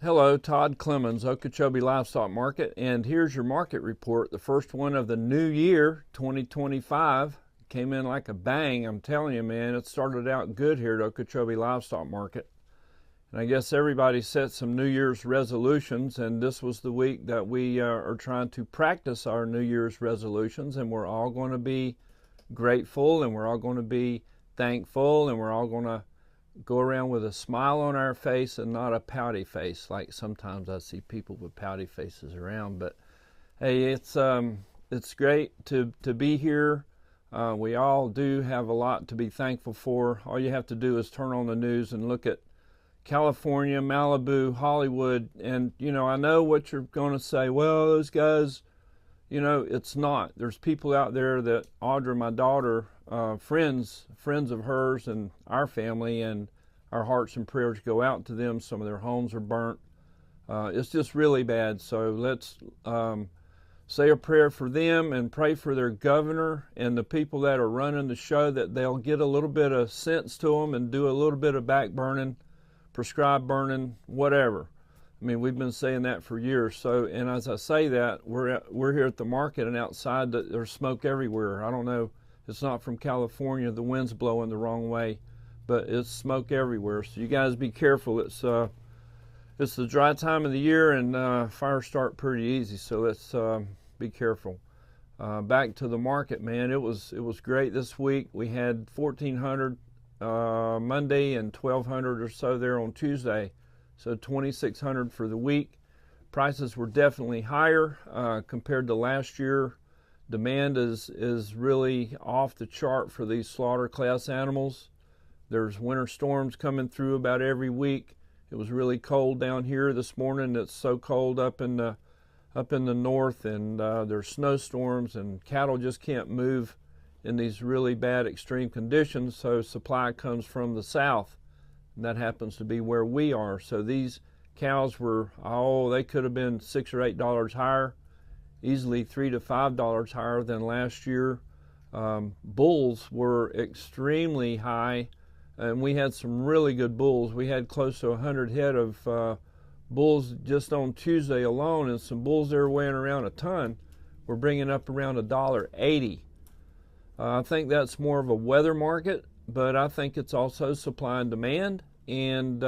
Hello, Todd Clemens, Okeechobee Livestock Market, and here's your market report. The first one of the new year, 2025, came in like a bang. I'm telling you, man, it started out good here at Okeechobee Livestock Market. And I guess everybody set some New Year's resolutions, and this was the week that we are trying to practice our New Year's resolutions, and we're all going to be grateful, and we're all going to be thankful, and we're all going to go around with a smile on our face and not a pouty face, like sometimes I see people with pouty faces around. But hey, it's great to be here. We all do have a lot to be thankful for. All you have to do is turn on the news and look at California, Malibu, Hollywood, and I know what you're going to say. Well, those guys, it's not. There's people out there that Audra, my daughter, friends of hers and our family, and our hearts and prayers go out to them. Some of their homes are burnt. It's just really bad. So let's say a prayer for them and pray for their governor and the people that are running the show, that they'll get a little bit of sense to them and do a little bit of back burning, prescribed burning, whatever. I mean, we've been saying that for years. So, and as I say that, we're here at the market, and outside there's smoke everywhere. I don't know. It's not from California. The wind's blowing the wrong way, but it's smoke everywhere. So you guys be careful. It's the dry time of the year, and fires start pretty easy. So let's be careful. Back to the market, man. It was great this week. We had 1,400 Monday and 1,200 or so there on Tuesday. So 2,600 for the week. Prices were definitely higher compared to last year. Demand is really off the chart for these slaughter class animals. There's winter storms coming through about every week. It was really cold down here this morning. It's so cold up in the north, and there's snowstorms, and cattle just can't move in these really bad extreme conditions. So supply comes from the south. And that happens to be where we are. So these cows were, they could have been $6 or $8 higher, easily $3 to $5 higher than last year. Bulls were extremely high, and we had some really good bulls. We had close to 100 head of bulls just on Tuesday alone, and some bulls that were weighing around a ton were bringing up around $1.80. I think that's more of a weather market, but I think it's also supply and demand. And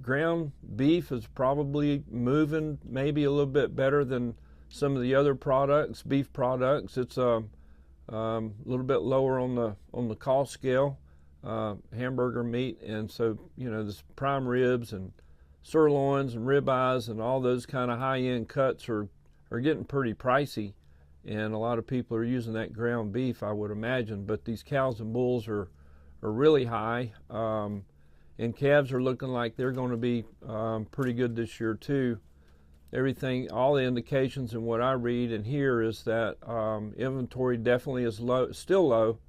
ground beef is probably moving maybe a little bit better than some of the other products, beef products. It's a little bit lower on the cost scale, hamburger meat, and so this prime ribs and sirloins and ribeyes and all those kind of high-end cuts are getting pretty pricey, and a lot of people are using that ground beef, I would imagine. But these cows and bulls are really high. And calves are looking like they're going to be pretty good this year too. Everything, all the indications and what I read and hear is that inventory definitely is low, still low.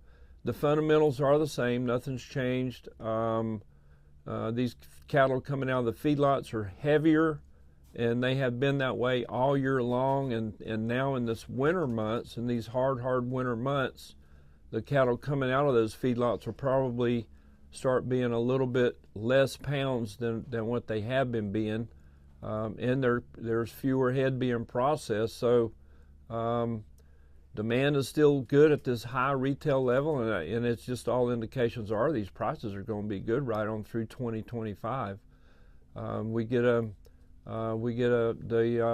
The fundamentals are the same. Nothing's changed. These cattle coming out of the feedlots are heavier, and they have been that way all year long. And now in this winter months, in these hard winter months, the cattle coming out of those feedlots will probably start being a little bit less pounds than what they have been being, and there's fewer head being processed. So demand is still good at this high retail level, and it's just all indications are these prices are going to be good right on through 2025. The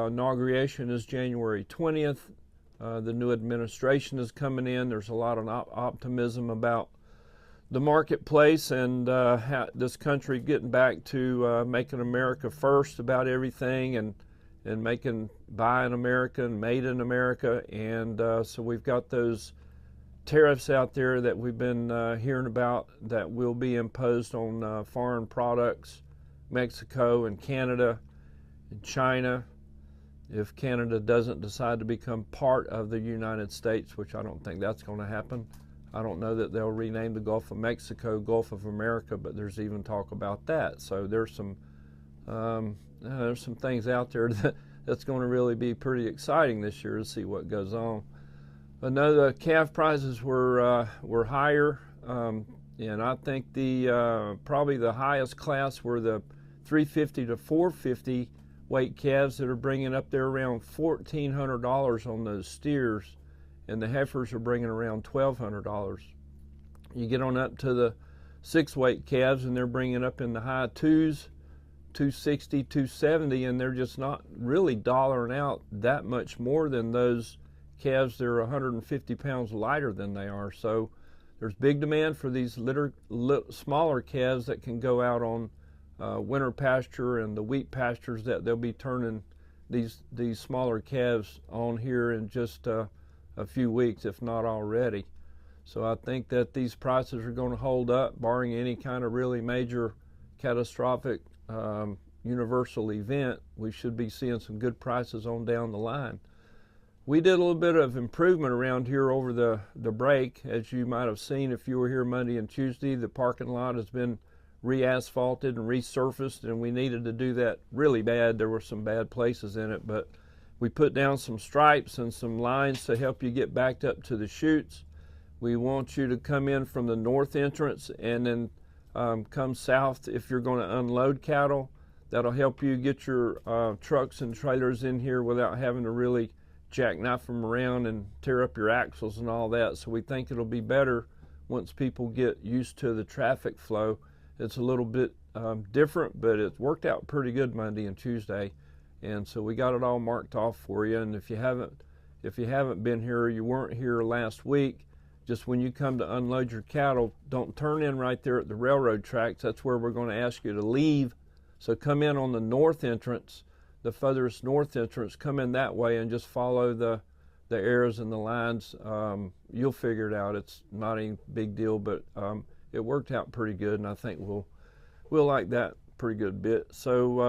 inauguration is January 20th. The new administration is coming in. There's a lot of optimism about the marketplace and this country getting back to making America first about everything, and buy in America and made in America. And so we've got those tariffs out there that we've been hearing about that will be imposed on foreign products, Mexico and Canada and China, if Canada doesn't decide to become part of the United States, which I don't think that's going to happen. I don't know that they'll rename the Gulf of Mexico Gulf of America, but there's even talk about that. So there's some things out there that's going to really be pretty exciting this year to see what goes on. But no, the calf prices were higher, and I think the probably the highest class were the 350 to 450 weight calves that are bringing up there around $1,400 on those steers, and the heifers are bringing around $1,200. You get on up to the 6 weight calves and they're bringing up in the high twos, 260, 270, and they're just not really dollaring out that much more than those calves that are 150 pounds lighter than they are. So there's big demand for these smaller calves that can go out on winter pasture and the wheat pastures that they'll be turning these smaller calves on here in just a few weeks, if not already. So I think that these prices are going to hold up, barring any kind of really major catastrophic universal event. We should be seeing some good prices on down the line. We did a little bit of improvement around here over the break. As you might have seen if you were here Monday and Tuesday, the parking lot has been re-asphalted and resurfaced, and we needed to do that really bad. There were some bad places in it, but we put down some stripes and some lines to help you get backed up to the chutes. We want you to come in from the north entrance and then come south if you're going to unload cattle. That'll help you get your trucks and trailers in here without having to really jackknife them around and tear up your axles and all that. So we think it'll be better once people get used to the traffic flow. It's a little bit different, but it worked out pretty good Monday and Tuesday, and so we got it all marked off for you. And if you haven't been here or you weren't here last week, just when you come to unload your cattle, don't turn in right there at the railroad tracks. That's where we're going to ask you to leave. So come in on the north entrance, the furthest north entrance. Come in that way and just follow the arrows and the lines. You'll figure it out. It's not any big deal, but it worked out pretty good, and I think we'll like that pretty good bit. So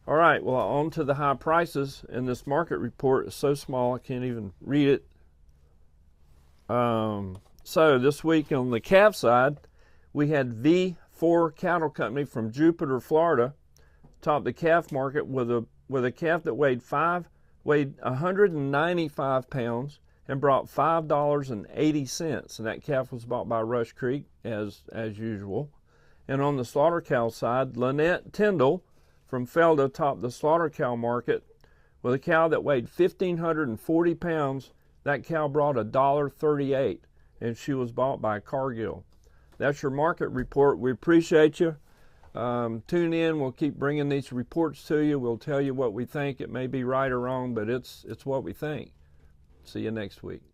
all right, well, on to the high prices. And this market report is so small I can't even read it. So this week on the calf side, we had V4 Cattle Company from Jupiter, Florida, topped the calf market with a calf that weighed 195 pounds and brought $5.80, and that calf was bought by Rush Creek as usual. And on the slaughter cow side, Lynette Tyndall from Felda topped the slaughter cow market with a cow that weighed 1,540 pounds. That cow brought $1.38, and she was bought by Cargill. That's your market report. We appreciate you. Tune in. We'll keep bringing these reports to you. We'll tell you what we think. It may be right or wrong, but it's what we think. See you next week.